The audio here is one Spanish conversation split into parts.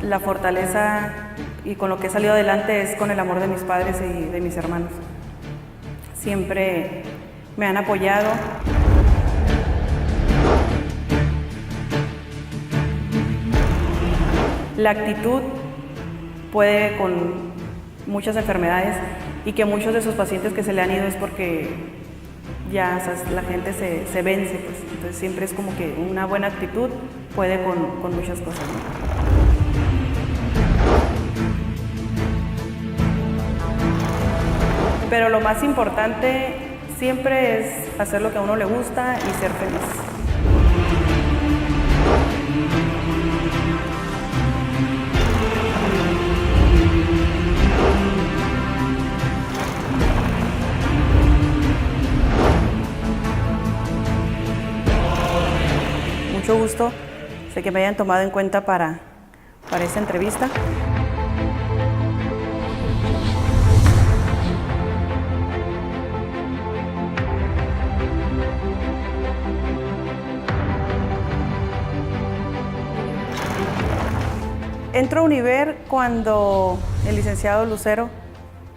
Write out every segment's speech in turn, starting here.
la fortaleza y con lo que he salido adelante es con el amor de mis padres y de mis hermanos. Siempre me han apoyado. La actitud puede con muchas enfermedades y que muchos de sus pacientes que se le han ido es porque ya la gente se vence, pues. Entonces siempre es como que una buena actitud puede con muchas cosas, ¿no? Pero lo más importante siempre es hacer lo que a uno le gusta y ser feliz. Mucho gusto, sé que me hayan tomado en cuenta para esta entrevista. Entro a Univer cuando el licenciado Lucero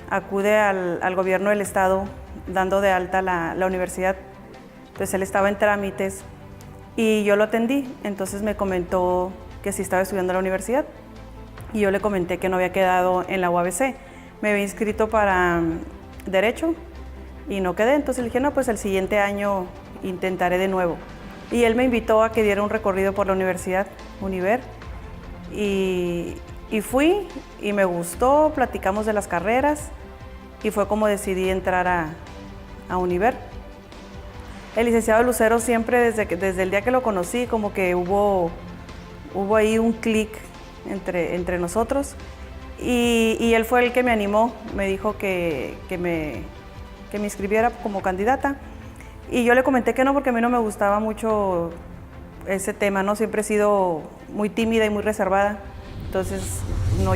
acude al gobierno del estado dando de alta la universidad. Entonces él estaba en trámites y yo lo atendí, entonces me comentó que sí estaba estudiando en la universidad y yo le comenté que no había quedado en la UABC. Me había inscrito para Derecho y no quedé, entonces le dije, no, pues el siguiente año intentaré de nuevo. Y él me invitó a que diera un recorrido por la universidad, Univer, y fui y me gustó, platicamos de las carreras y fue como decidí entrar a Univer. El licenciado Lucero siempre, desde el día que lo conocí, como que hubo ahí un clic entre nosotros y él fue el que me animó, me dijo que me inscribiera como candidata y yo le comenté que no porque a mí no me gustaba mucho ese tema, ¿no? Siempre he sido muy tímida y muy reservada, entonces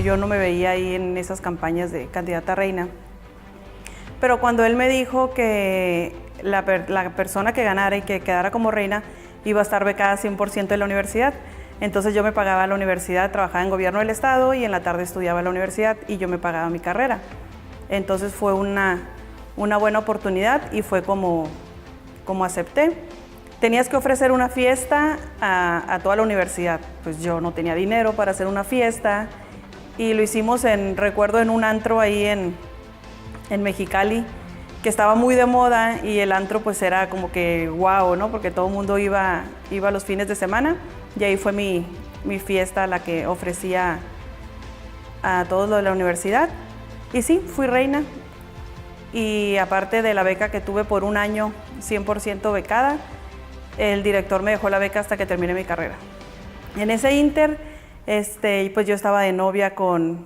yo no me veía ahí en esas campañas de candidata a reina. Pero cuando él me dijo que la persona que ganara y que quedara como reina iba a estar becada 100% de la universidad, entonces yo me pagaba la universidad, trabajaba en gobierno del estado y en la tarde estudiaba en la universidad y yo me pagaba mi carrera. Entonces fue una buena oportunidad y fue como acepté. Tenías que ofrecer una fiesta a toda la universidad, pues yo no tenía dinero para hacer una fiesta y lo hicimos recuerdo en un antro ahí en Mexicali, que estaba muy de moda y el antro pues era como que wow, ¿no? Porque todo el mundo iba los fines de semana y ahí fue mi fiesta la que ofrecía a todos los de la universidad. Y sí, fui reina y aparte de la beca que tuve por un año 100% becada, el director me dejó la beca hasta que terminé mi carrera. En ese inter, pues yo estaba de novia con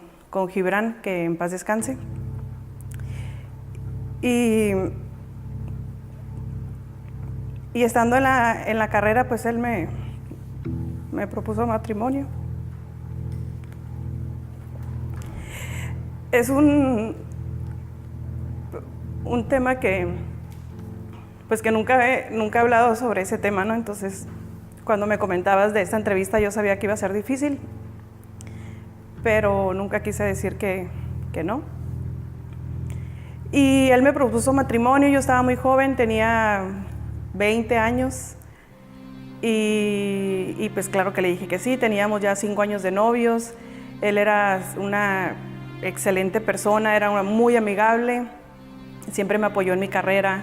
Gibran, que en paz descanse. Y estando en la carrera, pues él me propuso matrimonio. Es un tema que nunca he hablado sobre ese tema, ¿no? Entonces, cuando me comentabas de esta entrevista, yo sabía que iba a ser difícil, pero nunca quise decir que no. Y él me propuso matrimonio, yo estaba muy joven, tenía 20 años y pues claro que le dije que sí, teníamos ya 5 años de novios, él era una excelente persona, era muy amigable, siempre me apoyó en mi carrera,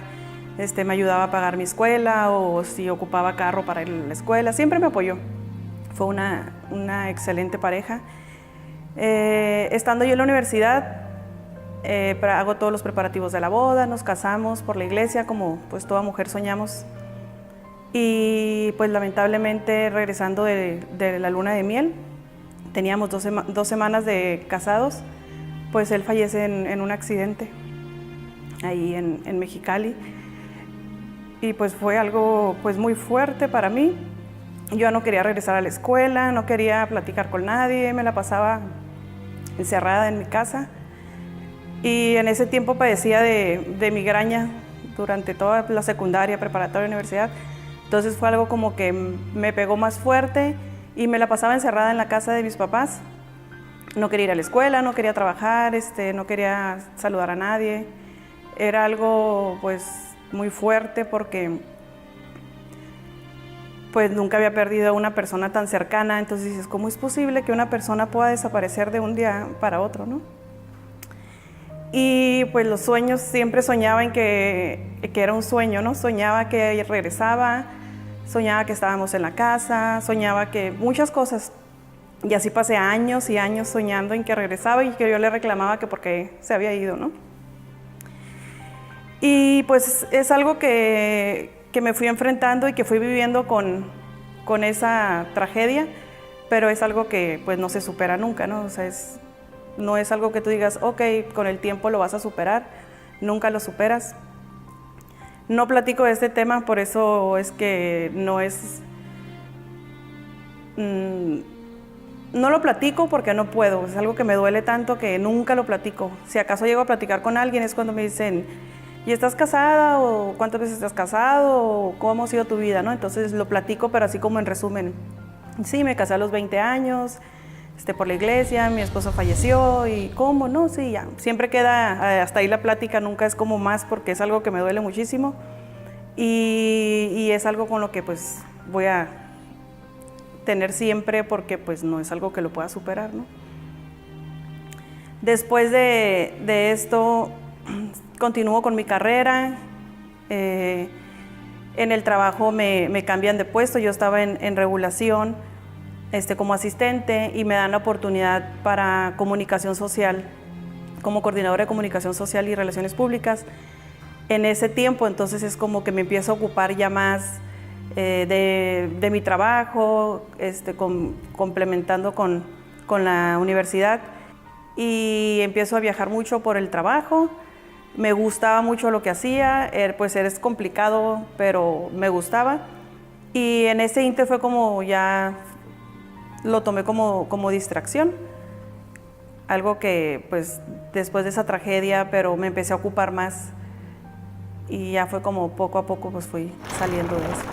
me ayudaba a pagar mi escuela o si ocupaba carro para ir a la escuela, siempre me apoyó, fue una excelente pareja. Estando yo en la universidad, hago todos los preparativos de la boda, nos casamos por la iglesia, como pues toda mujer soñamos. Y pues lamentablemente regresando de la luna de miel, teníamos 2 semanas de casados, pues él fallece en un accidente ahí en Mexicali. Y pues fue algo pues muy fuerte para mí. Yo ya no quería regresar a la escuela, no quería platicar con nadie, me la pasaba encerrada en mi casa. Y en ese tiempo padecía de migraña durante toda la secundaria, preparatoria, universidad. Entonces fue algo como que me pegó más fuerte y me la pasaba encerrada en la casa de mis papás. No quería ir a la escuela, no quería trabajar, no quería saludar a nadie. Era algo pues muy fuerte porque pues nunca había perdido a una persona tan cercana. Entonces dices, ¿cómo es posible que una persona pueda desaparecer de un día para otro, no? Y pues los sueños, siempre soñaba en que era un sueño, ¿no? Soñaba que regresaba, soñaba que estábamos en la casa, soñaba que muchas cosas. Y así pasé años y años soñando en que regresaba y que yo le reclamaba que porque se había ido, ¿no? Y pues es algo que me fui enfrentando y que fui viviendo con esa tragedia, pero es algo que pues no se supera nunca, ¿no? O sea, no es algo que tú digas, ok, con el tiempo lo vas a superar, nunca lo superas. No platico de este tema, por eso es que no es... no lo platico porque no puedo, es algo que me duele tanto que nunca lo platico. Si acaso llego a platicar con alguien es cuando me dicen, ¿y estás casada? ¿O cuántas veces estás casado? ¿O cómo ha sido tu vida? ¿No? Entonces lo platico, pero así como en resumen. Sí, me casé a los 20 años, por la iglesia, mi esposo falleció y ¿cómo? No, sí, ya. Siempre queda hasta ahí la plática, nunca es como más porque es algo que me duele muchísimo y es algo con lo que pues voy a tener siempre porque pues no es algo que lo pueda superar, ¿no? Después de esto continúo con mi carrera. En el trabajo me cambian de puesto, yo estaba en regulación como asistente y me dan la oportunidad para comunicación social, como coordinadora de comunicación social y relaciones públicas. En ese tiempo entonces es como que me empiezo a ocupar ya más de mi trabajo, complementando con la universidad, y empiezo a viajar mucho por el trabajo. Me gustaba mucho lo que hacía, pues es complicado, pero me gustaba. Y en ese inter fue como ya lo tomé como distracción. Algo que pues después de esa tragedia, pero me empecé a ocupar más. Y ya fue como poco a poco pues fui saliendo de eso.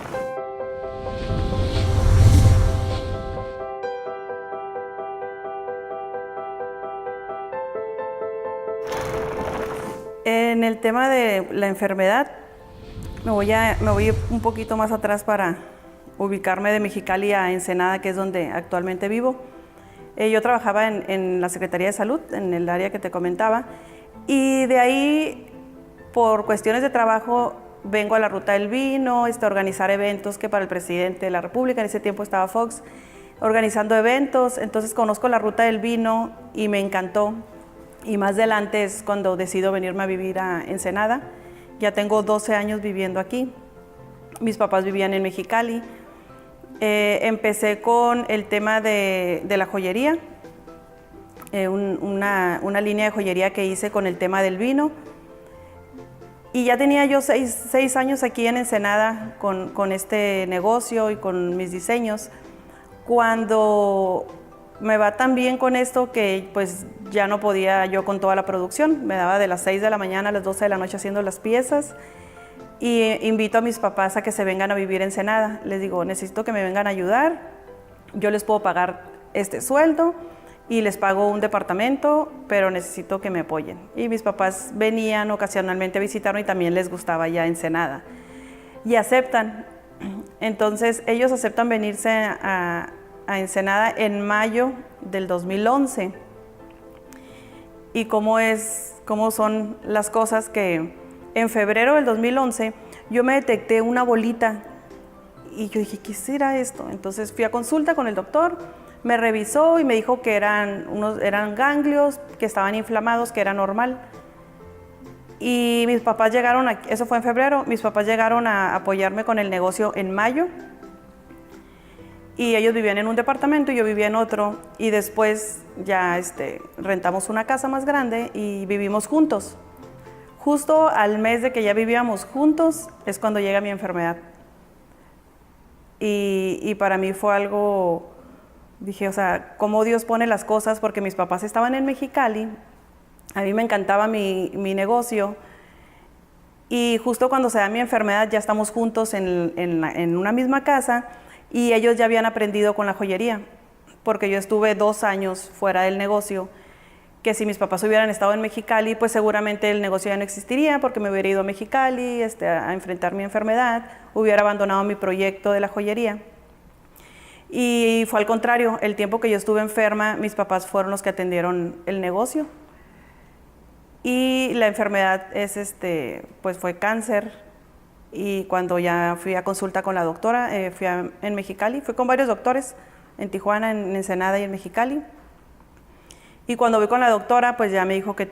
En el tema de la enfermedad, me voy un poquito más atrás para ubicarme de Mexicali a Ensenada, que es donde actualmente vivo. Yo trabajaba en la Secretaría de Salud, en el área que te comentaba, y de ahí, por cuestiones de trabajo, vengo a la Ruta del Vino, a organizar eventos que para el presidente de la República, en ese tiempo estaba Fox, organizando eventos. Entonces conozco la Ruta del Vino y me encantó. Y más adelante es cuando decido venirme a vivir a Ensenada. Ya tengo 12 años viviendo aquí. Mis papás vivían en Mexicali. Empecé con el tema de la joyería, una línea de joyería que hice con el tema del vino. Y ya tenía yo 6 años aquí en Ensenada con este negocio y con mis diseños. Cuando me va tan bien con esto que pues ya no podía yo con toda la producción. Me daba de las 6 de la mañana a las 12 de la noche haciendo las piezas. Y invito a mis papás a que se vengan a vivir en Ensenada. Les digo, necesito que me vengan a ayudar. Yo les puedo pagar este sueldo y les pago un departamento, pero necesito que me apoyen. Y mis papás venían ocasionalmente a visitarme y también les gustaba ya Ensenada. Y aceptan. Entonces ellos aceptan venirse a Ensenada en mayo del 2011. Y cómo son las cosas que en febrero del 2011 yo me detecté una bolita y yo dije, ¿qué será esto? Entonces fui a consulta con el doctor, me revisó y me dijo que eran ganglios que estaban inflamados, que era normal. Y mis papás llegaron, eso fue en febrero, mis papás llegaron a apoyarme con el negocio en mayo. Y ellos vivían en un departamento y yo vivía en otro. Y después ya rentamos una casa más grande y vivimos juntos. Justo al mes de que ya vivíamos juntos es cuando llega mi enfermedad. Y para mí fue algo, dije, o sea, cómo Dios pone las cosas, porque mis papás estaban en Mexicali, a mí me encantaba mi negocio, y justo cuando se da mi enfermedad ya estamos juntos en una misma casa, y ellos ya habían aprendido con la joyería. porque yo estuve 2 años fuera del negocio, que si mis papás hubieran estado en Mexicali, pues seguramente el negocio ya no existiría, porque me hubiera ido a Mexicali a enfrentar mi enfermedad, hubiera abandonado mi proyecto de la joyería. Y fue al contrario, el tiempo que yo estuve enferma, mis papás fueron los que atendieron el negocio. Y la enfermedad pues fue cáncer. Y cuando ya fui a consulta con la doctora, en Mexicali, fui con varios doctores, en Tijuana, en Ensenada y en Mexicali. Y cuando voy con la doctora, pues ya me dijo que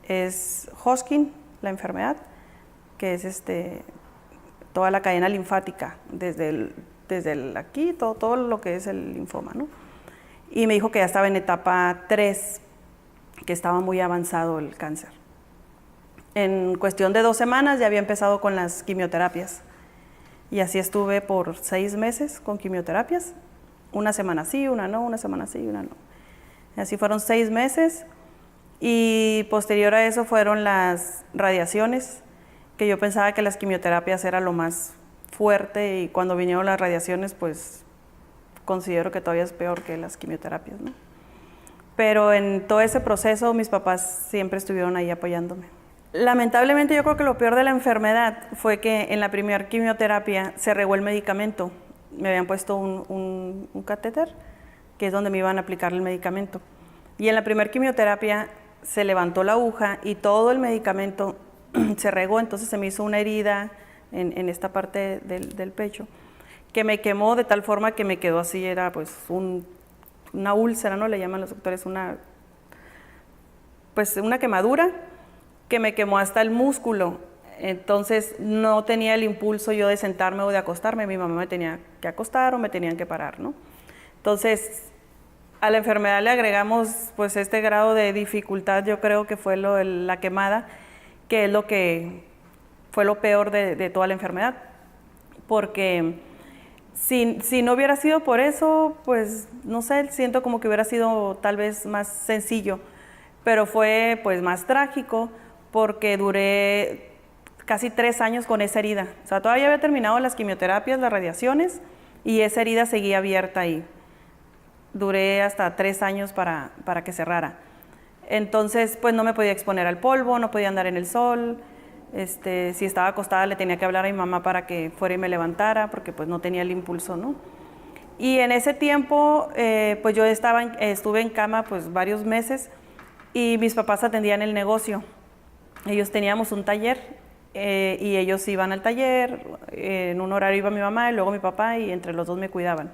es Hodgkin, la enfermedad, que es toda la cadena linfática, desde aquí, todo lo que es el linfoma, ¿no? Y me dijo que ya estaba en etapa 3, que estaba muy avanzado el cáncer. En cuestión de 2 semanas ya había empezado con las quimioterapias. Y así estuve por 6 meses con quimioterapias. Una semana sí, una no, una semana sí, una no. Y así fueron 6 meses. Y posterior a eso fueron las radiaciones, que yo pensaba que las quimioterapias era lo más fuerte, y cuando vinieron las radiaciones, pues considero que todavía es peor que las quimioterapias, ¿no? Pero en todo ese proceso mis papás siempre estuvieron ahí apoyándome. Lamentablemente yo creo que lo peor de la enfermedad fue que en la primera quimioterapia se regó el medicamento. Me habían puesto un catéter, que es donde me iban a aplicar el medicamento. Y en la primera quimioterapia se levantó la aguja y todo el medicamento se regó, entonces se me hizo una herida en esta parte del pecho, que me quemó de tal forma que me quedó así, era pues una úlcera, ¿no? Le llaman los doctores, una quemadura que me quemó hasta el músculo. Entonces no tenía el impulso yo de sentarme o de acostarme, mi mamá me tenía que acostar o me tenían que parar, ¿no? Entonces a la enfermedad le agregamos pues este grado de dificultad, yo creo que fue la quemada, que es lo que fue lo peor de toda la enfermedad, porque si no hubiera sido por eso, pues no sé, siento como que hubiera sido tal vez más sencillo, pero fue pues más trágico, porque duré casi 3 años con esa herida. O sea, todavía había terminado las quimioterapias, las radiaciones, y esa herida seguía abierta ahí. Duré hasta 3 años para que cerrara. Entonces, pues no me podía exponer al polvo, no podía andar en el sol. Si estaba acostada le tenía que hablar a mi mamá para que fuera y me levantara, porque pues no tenía el impulso, ¿no? Y en ese tiempo, pues yo estuve en cama pues varios meses, y mis papás atendían el negocio. Ellos teníamos un taller, y ellos iban al taller, en un horario iba mi mamá y luego mi papá, y entre los dos me cuidaban.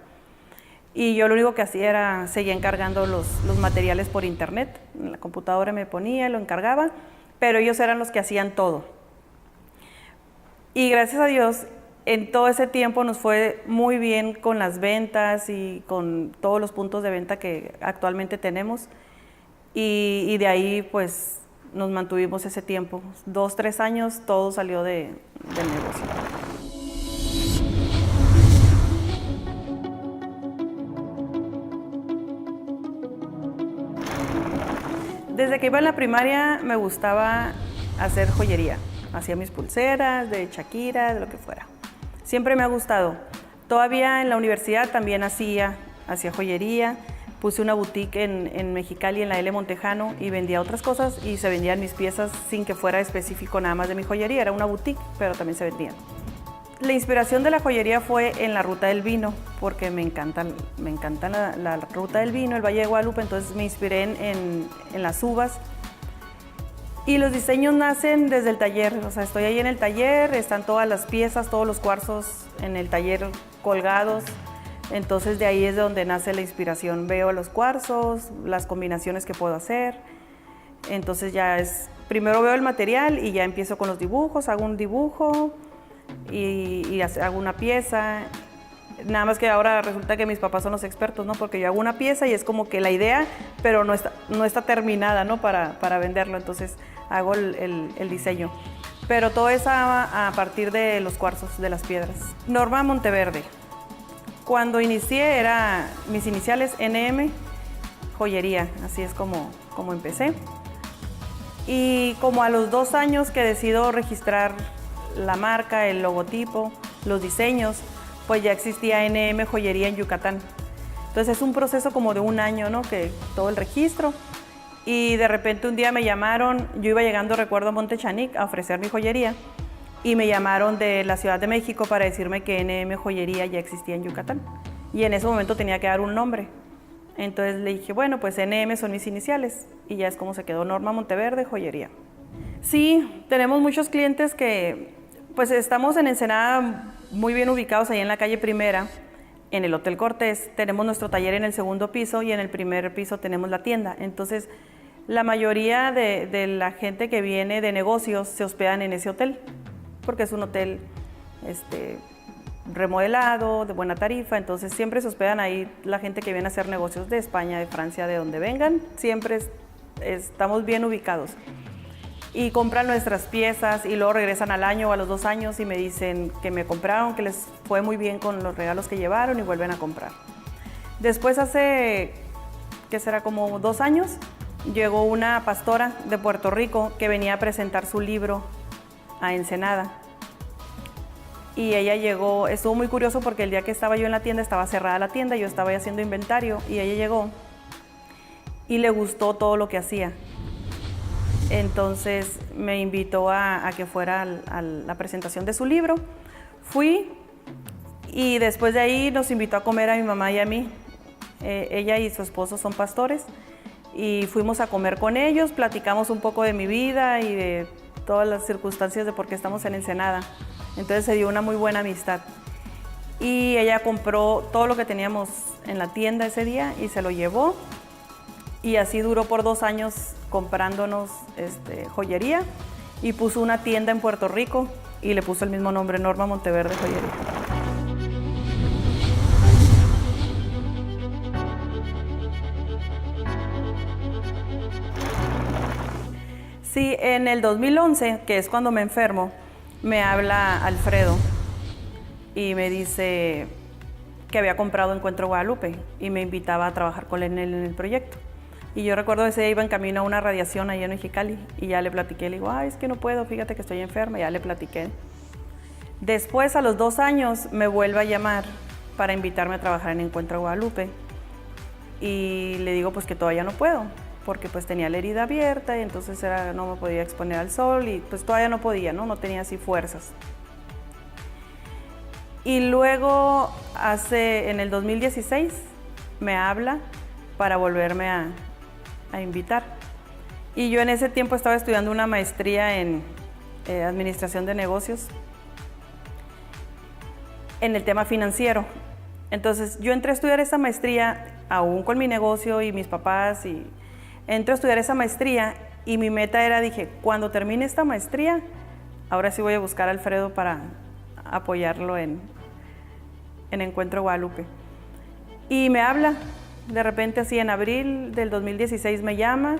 Y yo lo único que hacía era seguía encargando los materiales por internet. En la computadora me ponía, lo encargaba, pero ellos eran los que hacían todo. Y gracias a Dios, en todo ese tiempo nos fue muy bien con las ventas y con todos los puntos de venta que actualmente tenemos. Y de ahí pues nos mantuvimos ese tiempo. 2, 3 años todo salió del negocio. Desde que iba en la primaria me gustaba hacer joyería. Hacía mis pulseras de Shakira, de lo que fuera. Siempre me ha gustado. Todavía en la universidad también hacía joyería. Puse una boutique en Mexicali, en la L. Montejano, y vendía otras cosas, y se vendían mis piezas sin que fuera específico nada más de mi joyería. Era una boutique, pero también se vendían. La inspiración de la joyería fue en la ruta del vino, porque me encanta la ruta del vino, el Valle de Guadalupe, entonces me inspiré en las uvas. Y los diseños nacen desde el taller, o sea, estoy ahí en el taller, están todas las piezas, todos los cuarzos en el taller colgados. Entonces de ahí es de donde nace la inspiración. Veo los cuarzos, las combinaciones que puedo hacer. Entonces primero veo el material y ya empiezo con los dibujos, hago un dibujo y hago una pieza. Nada más que ahora resulta que mis papás son los expertos, ¿no? Porque yo hago una pieza y es como que la idea, pero no está terminada, ¿no? Para venderlo, entonces hago el diseño. Pero todo es a partir de los cuarzos, de las piedras. Norma Monteverde. Cuando inicié mis iniciales NM, joyería, así es como empecé. Y como a los 2 años que decido registrar la marca, el logotipo, los diseños, pues ya existía NM Joyería en Yucatán. Entonces es un proceso como de un año, ¿no? Que todo el registro. Y de repente un día me llamaron, yo iba llegando, recuerdo, a Montechanic a ofrecer mi joyería, y me llamaron de la Ciudad de México para decirme que NM Joyería ya existía en Yucatán. Y en ese momento tenía que dar un nombre. Entonces le dije, bueno, pues NM son mis iniciales, y ya es como se quedó Norma Monteverde Joyería. Sí, tenemos muchos clientes que, pues estamos en Ensenada muy bien ubicados ahí en la calle Primera, en el Hotel Cortés. Tenemos nuestro taller en el segundo piso y en el primer piso tenemos la tienda. Entonces, la mayoría de la gente que viene de negocios se hospedan en ese hotel, porque es un hotel remodelado, de buena tarifa, entonces siempre se hospedan ahí la gente que viene a hacer negocios de España, de Francia, de donde vengan, siempre estamos bien ubicados. Y compran nuestras piezas y luego regresan al año o a los 2 años y me dicen que me compraron, que les fue muy bien con los regalos que llevaron y vuelven a comprar. Después hace, ¿qué será? Como 2 años, llegó una pastora de Puerto Rico que venía a presentar su libro a Ensenada. Y ella llegó, estuvo muy curioso porque el día que estaba yo en la tienda estaba cerrada la tienda, yo estaba ahí haciendo inventario y ella llegó y le gustó todo lo que hacía. Entonces me invitó a que fuera a la presentación de su libro. Fui y después de ahí nos invitó a comer a mi mamá y a mí. Ella y su esposo son pastores y fuimos a comer con ellos, platicamos un poco de mi vida y de todas las circunstancias de por qué estamos en Ensenada. Entonces se dio una muy buena amistad. Y ella compró todo lo que teníamos en la tienda ese día y se lo llevó. Y así duró por 2 años comprándonos joyería y puso una tienda en Puerto Rico y le puso el mismo nombre, Norma Monteverde Joyería. Sí, en el 2011, que es cuando me enfermo, me habla Alfredo y me dice que había comprado Encuentro Guadalupe y me invitaba a trabajar con él en el proyecto. Y yo recuerdo que ese día iba en camino a una radiación allá en Mexicali y ya le platiqué, le digo, ay, es que no puedo, fíjate que estoy enferma, ya le platiqué. Después, a los 2 años, me vuelve a llamar para invitarme a trabajar en Encuentro Guadalupe y le digo pues que todavía no puedo, porque pues tenía la herida abierta y entonces no me podía exponer al sol y pues todavía no podía, no tenía así fuerzas. Y luego, en el 2016, me habla para volverme a invitar. Y yo en ese tiempo estaba estudiando una maestría en administración de negocios en el tema financiero. Entonces yo entré a estudiar esa maestría aún con mi negocio y mis papás y entré a estudiar esa maestría y mi meta era, dije, cuando termine esta maestría, ahora sí voy a buscar a Alfredo para apoyarlo en Encuentro Guadalupe. Y me habla. De repente, así en abril del 2016 me llama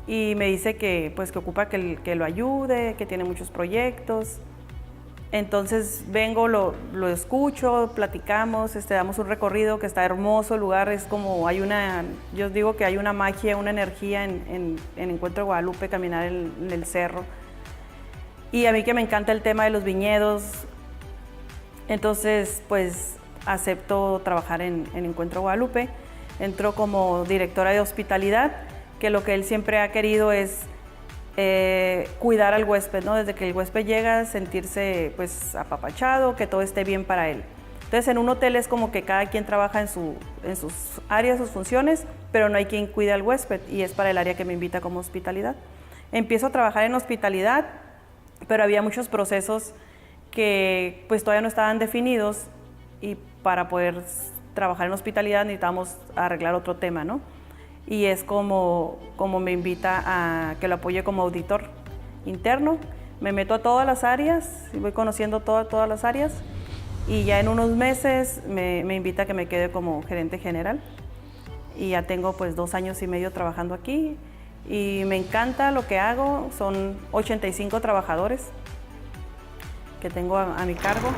y me dice que ocupa que lo ayude, que tiene muchos proyectos. Entonces vengo, lo escucho, platicamos, damos un recorrido que está hermoso el lugar, es como yo digo que hay una magia, una energía en Encuentro Guadalupe, caminar en el cerro. Y a mí que me encanta el tema de los viñedos, entonces pues acepto trabajar en Encuentro Guadalupe. Entró como directora de hospitalidad, que lo que él siempre ha querido es cuidar al huésped, ¿no? Desde que el huésped llega, sentirse pues apapachado, que todo esté bien para él. Entonces en un hotel es como que cada quien trabaja en sus áreas, sus funciones, pero no hay quien cuide al huésped y es para el área que me invita como hospitalidad. Empiezo a trabajar en hospitalidad, pero había muchos procesos que pues todavía no estaban definidos y para poder trabajar en hospitalidad necesitamos arreglar otro tema, ¿no? Y es como me invita a que lo apoye como auditor interno. Me meto a todas las áreas, y voy conociendo todas las áreas y ya en unos meses me invita a que me quede como gerente general y ya tengo pues 2 años y medio trabajando aquí y me encanta lo que hago. Son 85 trabajadores que tengo a mi cargo.